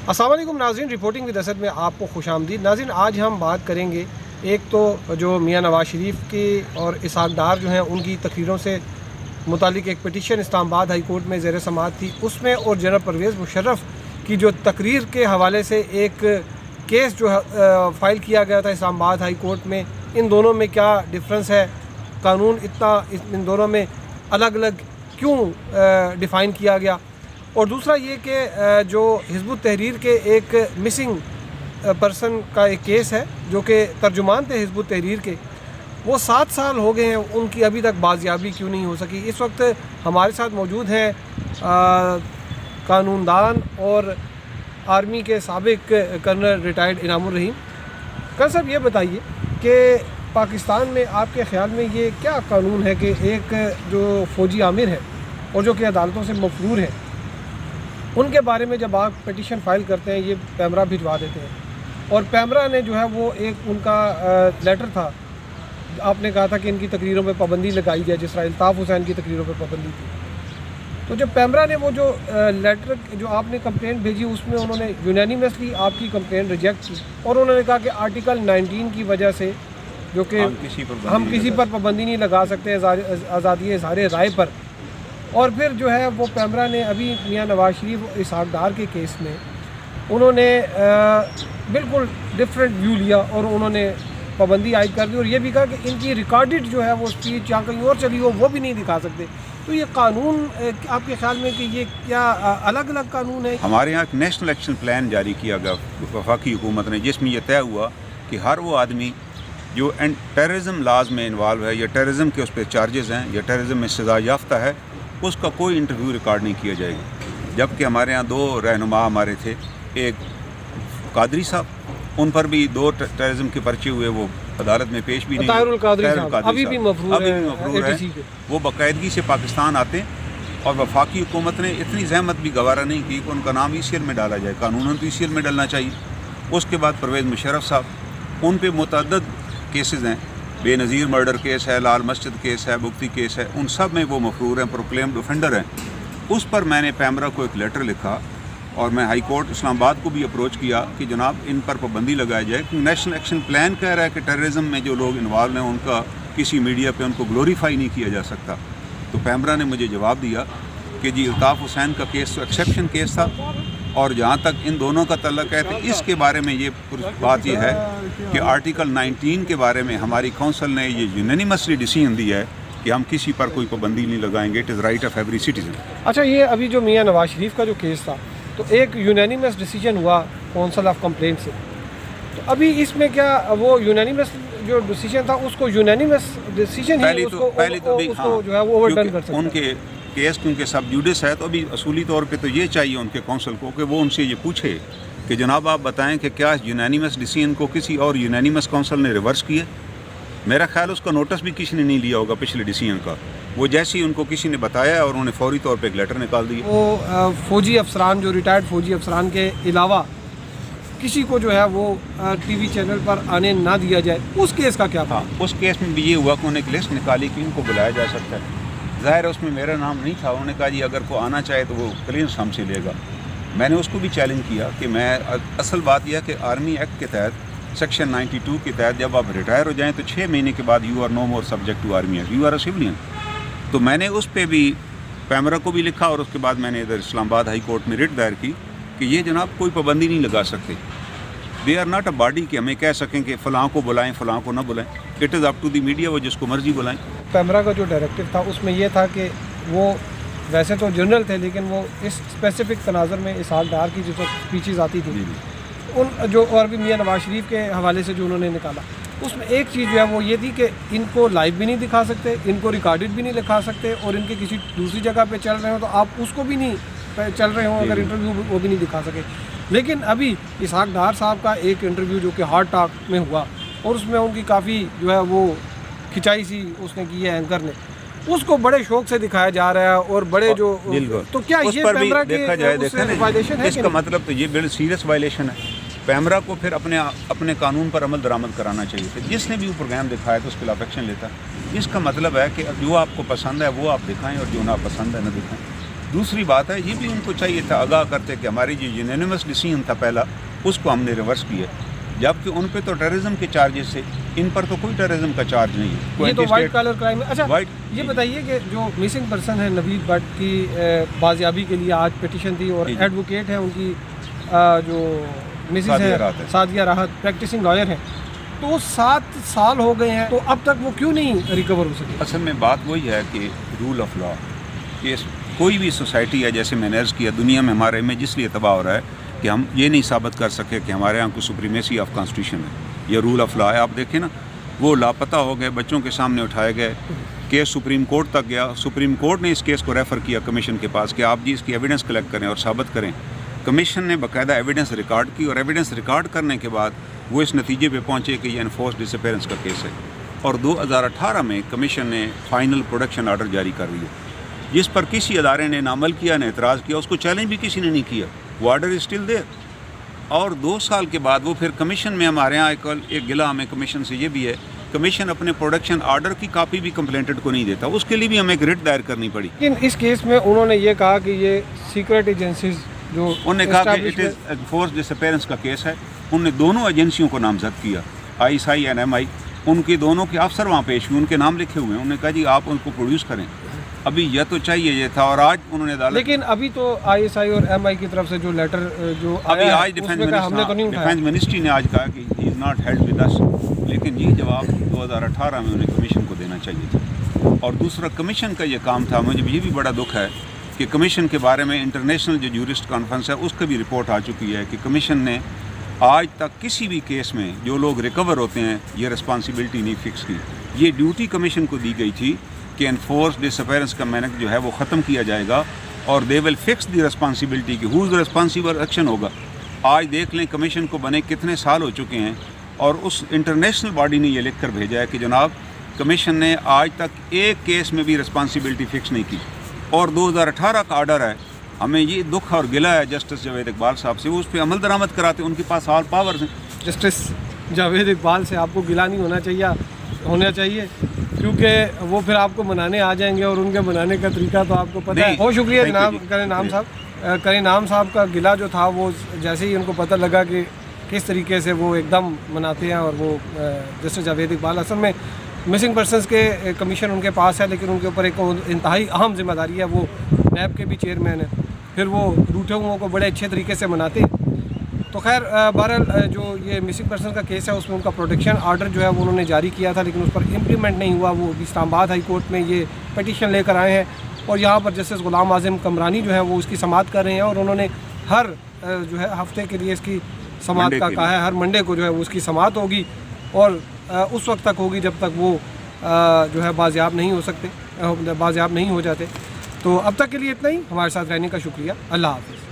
अस्सलाम वालेकुम नाज़रीन, रिपोर्टिंग विद असद में आपको खुश आमदीद। नाज़रीन, आज हम बात करेंगे एक तो जो मियाँ नवाज़ शरीफ की और इसहाक़ डार जो हैं उनकी तकरीरों से मुतालिक एक पिटीशन इस्लामाबाद हाई कोर्ट में ज़ेर समाअत थी, उसमें और जनरल परवेज़ मुशर्रफ की जो तकरीर के हवाले से एक केस जो फ़ाइल किया गया था इस्लामाबाद हाई कोर्ट में, इन दोनों में क्या डिफरेंस है, कानून इतना इन दोनों में अलग अलग क्यों डिफ़ाइन किया गया। और दूसरा ये कि जो हिज़्बुत तहरीर के एक मिसिंग पर्सन का एक केस है जो कि तर्जुमान थे हिज़्बुत तहरीर के, वो 7 साल हो गए हैं, उनकी अभी तक बाजियाबी क्यों नहीं हो सकी। इस वक्त हमारे साथ मौजूद हैं कानूनदान और आर्मी के साबिक कर्नल रिटायर्ड इनामुर रहीम। कर्नल साहब, ये बताइए कि पाकिस्तान में आपके ख़्याल में ये क्या कानून है कि एक जो फ़ौजी आमिर है और जो कि अदालतों से मफरूर है, उनके बारे में जब आप पिटीशन फ़ाइल करते हैं, ये पैमरा भिजवा देते हैं, और पैमरा ने जो है वो एक उनका लेटर था, आपने कहा था कि इनकी तकरीरों में पाबंदी लगाई जाए, जिस तरह अल्ताफ़ हुसैन की तकरीरों पर पाबंदी थी। तो जब पैमरा ने वो जो लेटर जो आपने कंप्लेंट भेजी, उसमें उन्होंने यूनानिमसली आपकी कंप्लेंट रिजेक्ट की और उन्होंने कहा कि आर्टिकल 19 की वजह से जो कि हम किसी पर पाबंदी नहीं लगा सकते आज़ादी इज़हार राय पर। और फिर जो है वो पैमरा ने अभी मियाँ नवाज़ शरीफ और इसहाक़ डार के केस में उन्होंने बिल्कुल डिफरेंट व्यू लिया और उन्होंने पाबंदी आयद कर दी और ये भी कहा कि इनकी रिकॉर्डेड जो है वो स्पीच या कहीं और चली हो वो भी नहीं दिखा सकते। तो ये कानून आपके ख्याल में कि ये क्या अलग अलग कानून है? हमारे यहाँ एक नेशनल एक्शन प्लान जारी किया गया वफाकी हुकूमत ने, जिसमें यह तय हुआ कि हर वो आदमी जो टेररिज्म लाज में इन्वॉल्व है या टेररिज्म के उस पर चार्जेस हैं या टेररिज्म में सज़ा याफ्ता है, उसका कोई इंटरव्यू रिकॉर्ड नहीं किया जाएगा। जबकि हमारे यहाँ 2 रहनुमा हमारे थे, एक कादरी साहब, उन पर भी 2 टेररिज्म के पर्चे हुए, वो अदालत में पेश भी नहीं, अभी भी मफरूर है। वो बाकायदगी से पाकिस्तान आते और वफाकी हुकूमत ने इतनी जहमत भी गवारा नहीं की कि उनका नाम ECL में डाला जाए, कानूनन तो ECL में डलना चाहिए। उसके बाद परवेज़ मुशर्रफ साहब, उन पर मुतअद्दिद केसेस हैं, बेनज़ीर मर्डर केस है, लाल मस्जिद केस है, मुफ्ती केस है, उन सब में वो मफरूर हैं, प्रोक्लेम्ड ऑफेंडर हैं। उस पर मैंने पैमरा को एक लेटर लिखा और मैं हाई कोर्ट इस्लामाबाद को भी अप्रोच किया कि जनाब इन पर पाबंदी लगाई जाए, क्योंकि नेशनल एक्शन प्लान कह रहा है कि टेररिज्म में जो लोग इन्वॉल्व हैं उनका किसी मीडिया पे उनको ग्लोरीफाई नहीं किया जा सकता। तो पैमरा ने मुझे जवाब दिया कि जी अल्ताफ़ हुसैन का केस तो एक्सेप्शन केस था और जहाँ तक इन दोनों का तल्लक है तो इसके बारे में ये बात ये है कि आर्टिकल 19 के बारे में हमारी काउंसिल ने ये यूनानिमसली डिसीजन दिया है कि हम किसी पर कोई पाबंदी नहीं लगाएंगे। It is right of every citizen. अच्छा, ये अभी जो मियाँ नवाज़ शरीफ का जो केस था, तो एक यूनानिमस डिसीजन हुआ काउंसिल ऑफ कंप्लेंट से, तो अभी इसमें क्या वो यूनानिमस जो डिसीजन था उसको यूनानिमस डिसीजन ही उसको जो है वो ओवरटर्न कर सकते हैं? उनके केस क्योंकि सब जुडिस है, तो अभी असूली तौर पे तो ये चाहिए उनके काउंसिल को कि वो उनसे ये पूछे कि जनाब आप बताएं कि क्या यूनानिमस डिसीजन को किसी और यूनानिमस काउंसिल ने रिवर्स किया। मेरा ख्याल उसका नोटिस भी किसी ने नहीं लिया होगा पिछले डिसीजन का। वो जैसे ही उनको किसी ने बताया और उन्होंने फौरी तौर पे एक लेटर निकाल दिया। वो फ़ौजी अफसरान जो रिटायर्ड फ़ौजी अफसरान के अलावा किसी को जो है वो TV चैनल पर आने ना दिया जाए, उस केस का क्या था? उस केस में भी ये हुआ कि उन्होंने एक लिस्ट निकाली कि इनको बुलाया जा सकता है। ज़ाहिर है उसमें मेरा नाम नहीं था। उन्होंने कहा जी अगर कोई आना चाहे तो वो क्लियरेंस हमसे लेगा। मैंने उसको भी चैलेंज किया कि मैं असल बात यह है कि आर्मी एक्ट के तहत सेक्शन 92 के तहत जब आप रिटायर हो जाएँ तो 6 महीने के बाद you are no more subject to army act, you are a civilian. तो मैंने उस पर भी पैमरा को भी लिखा और उसके बाद मैंने इधर इस्लामाबाद हाई कोर्ट में रिट दायर की कि ये जनाब कोई पाबंदी नहीं लगा सकते। They are not a body कि हमें कह सकें कि फ़लाँ को बुलाएं फ़लाँ को ना बुलाएं। It is up to the media, वो जिसको मर्जी बुलाएं। पैमरा का जो डायरेक्टिव था उसमें यह था कि वो वैसे तो जनरल थे, लेकिन वो इस स्पेसिफिक तनाज़ुर में इसहाक़ डार की जो स्पीचेज़ आती थी उन जो और भी मियाँ नवाज़ शरीफ के हवाले से जो उन्होंने निकाला, उसमें एक चीज़ जो है वो ये थी कि इनको लाइव भी नहीं दिखा सकते, इनको रिकॉर्डेड भी नहीं दिखा सकते, और इनके किसी दूसरी जगह पे चल रहे हो तो आप उसको भी नहीं चल रहे हो अगर इंटरव्यू वो भी नहीं दिखा सके। लेकिन अभी इसहाक़ डार साहब का एक इंटरव्यू जो कि हार्ट टॉक में हुआ और उसमें उनकी काफ़ी जो है वो खिंचाई सी उसने की है एंकर ने, उसको बड़े शौक से दिखाया जा रहा है और बड़े जो तो क्या ये पैमरा की वायलेशन है? इसका मतलब तो ये बड़ी सीरियस वायलेशन है। पैमरा को फिर अपने कानून पर अमल दरामद कराना चाहिए था। जिसने भी वो प्रोग्राम दिखाया तो उसके खिलाफ एक्शन लेता। इसका मतलब है कि जो आपको पसंद है वो आप दिखाएं और जो ना पसंद है ना दिखाएं। دوسری بات ہے یہ بھی ان کو چاہیے تھا آگاہ کرتے کہ ہماری جو یونینیمس ڈیسیژن تھا پہلا اس کو ہم نے ریورس کیا، جبکہ ان پہ تو ٹیررزم کے چارجز سے، ان پر تو کوئی ٹیررزم کا چارج نہیں ہے، یہ تو وائٹ کالر کرائم ہے۔ اچھا یہ جی۔ بتائیے کہ جو مسنگ پرسن ہے نوید بٹ کی بازیابی کے لیے آج پٹیشن تھی، اور ایڈوکیٹ ہے ان کی جو مسز ہے سعدیہ راحت، پریکٹسنگ لائر ہیں، تو 7 سال ہو گئے ہیں، تو اب تک وہ کیوں نہیں ریکور ہو سکے؟ اصل میں بات وہی ہے کہ رول آف لا، کہ کوئی بھی سوسائٹی ہے، جیسے میں نے عرض کیا دنیا میں ہمارے امیج اس لیے تباہ ہو رہا ہے کہ ہم یہ نہیں ثابت کر سکے کہ ہمارے یہاں کو سپریمیسی آف کانسٹیٹیوشن ہے، یہ رول آف لا ہے۔ آپ دیکھیں نا، وہ لاپتہ ہو گئے، بچوں کے سامنے اٹھائے گئے، کیس سپریم کورٹ تک گیا، سپریم کورٹ نے اس کیس کو ریفر کیا کمیشن کے پاس کہ آپ جی اس کی ایویڈنس کلیکٹ کریں اور ثابت کریں۔ کمیشن نے باقاعدہ ایویڈنس ریکارڈ کی، اور ایویڈنس ریکارڈ کرنے کے بعد وہ اس نتیجے پہ پہنچے کہ یہ انفورس ڈس اپیئرنس کا کیس ہے، اور 2018 میں کمیشن نے فائنل پروڈکشن آرڈر جاری کر دیا، جس پر کسی ادارے نے نہ عمل کیا نہ اعتراض کیا، اس کو چیلنج بھی کسی نے نہیں کیا، وہ آرڈر از اسٹل دیئر۔ اور 2 سال کے بعد وہ پھر کمیشن میں، ہمارے یہاں ایک گلہ ہمیں کمیشن سے یہ بھی ہے، کمیشن اپنے پروڈکشن آرڈر کی کاپی بھی کمپلینٹڈ کو نہیں دیتا، اس کے لیے بھی ہمیں ایک ریٹ دائر کرنی پڑی۔ لیکن اس کیس میں انہوں نے یہ کہا کہ یہ سیکرٹ ایجنسیز جو انہوں نے کہا کہ it is enforce disappearance کا کیس ہے، انہوں نے دونوں ایجنسیوں کو نامزد کیا، ISI اینڈ MI، ان کے دونوں کے افسر وہاں پیش ہوئے، ان کے نام لکھے ہوئے ہیں، انہوں نے کہا جی آپ ان کو پروڈیوس کریں، ابھی یہ تو چاہیے یہ تھا، اور آج انہوں نے عدالت، لیکن ابھی تو ISI اور MI کی طرف سے جو لیٹر جو ابھی آج ڈیفینس منسٹری نے آج کہا کہ he is not held with us, لیکن یہ جواب 2018 میں انہیں کمیشن کو دینا چاہیے تھا۔ اور دوسرا کمیشن کا یہ کام تھا، مجھے یہ بھی بڑا دکھ ہے کہ کمیشن کے بارے میں انٹرنیشنل جو جورسٹ کانفرنس ہے اس کا بھی رپورٹ آ چکی ہے کہ کمیشن نے آج تک کسی بھی کیس میں جو لوگ ریکور ہوتے ہیں یہ رسپانسبلٹی نہیں فکس کی۔ یہ ڈیوٹی کمیشن کو دی گئی تھی کہ انفورس ڈس اپیئرنس کا مینک جو ہے وہ ختم کیا جائے گا، اور دے ول فکس دی رسپانسبلٹی کہ ہو از رسپانسبل، ایکشن ہوگا۔ آج دیکھ لیں کمیشن کو بنے کتنے سال ہو چکے ہیں، اور اس انٹرنیشنل باڈی نے یہ لکھ کر بھیجا ہے کہ جناب کمیشن نے آج تک ایک کیس میں بھی رسپانسبلٹی فکس نہیں کی، اور 2018 کا آرڈر ہے۔ ہمیں یہ دکھ اور گلہ ہے جسٹس جاوید اقبال صاحب سے، وہ اس پہ عمل درآمد کراتے، ان کے پاس آل پاورز ہیں۔ جسٹس جاوید اقبال سے آپ کو گلہ نہیں ہونا چاہیے کیونکہ وہ پھر آپ کو منانے آ جائیں گے، اور ان کے منانے کا طریقہ تو آپ کو پتہ ہے۔ بہت شکریہ جناب کریم نام صاحب کا گلہ جو تھا وہ جیسے ہی ان کو پتہ لگا کہ کس طریقے سے وہ ایک دم مناتے ہیں، اور وہ جسٹس جاوید اقبال اصل میں مسنگ پرسنس کے کمیشن ان کے پاس ہے، لیکن ان کے اوپر ایک انتہائی اہم ذمہ داری ہے، وہ نیب کے بھی چیئرمین ہیں، پھر وہ روٹے ہوئوں کو بڑے اچھے طریقے سے مناتے ہیں۔ تو خیر بہرحال جو یہ مسنگ پرسن کا کیس ہے اس میں ان کا پروٹیکشن آرڈر جو ہے وہ انہوں نے جاری کیا تھا، لیکن اس پر امپلیمنٹ نہیں ہوا۔ وہ اسلام آباد ہائی کورٹ میں یہ پٹیشن لے کر آئے ہیں، اور یہاں پر جسٹس غلام اعظم قمرانی جو ہے وہ اس کی سماعت کر رہے ہیں، اور انہوں نے ہر جو ہے ہفتے کے لیے اس کی سماعت کا کہا ہے، ہر منڈے کو جو ہے وہ اس کی سماعت ہوگی، اور اس وقت تک ہوگی جب تک وہ جو ہے بازیاب نہیں ہو جاتے۔ تو اب تک کے لیے اتنا ہی، ہمارے ساتھ رہنے کا شکریہ، اللہ حافظ۔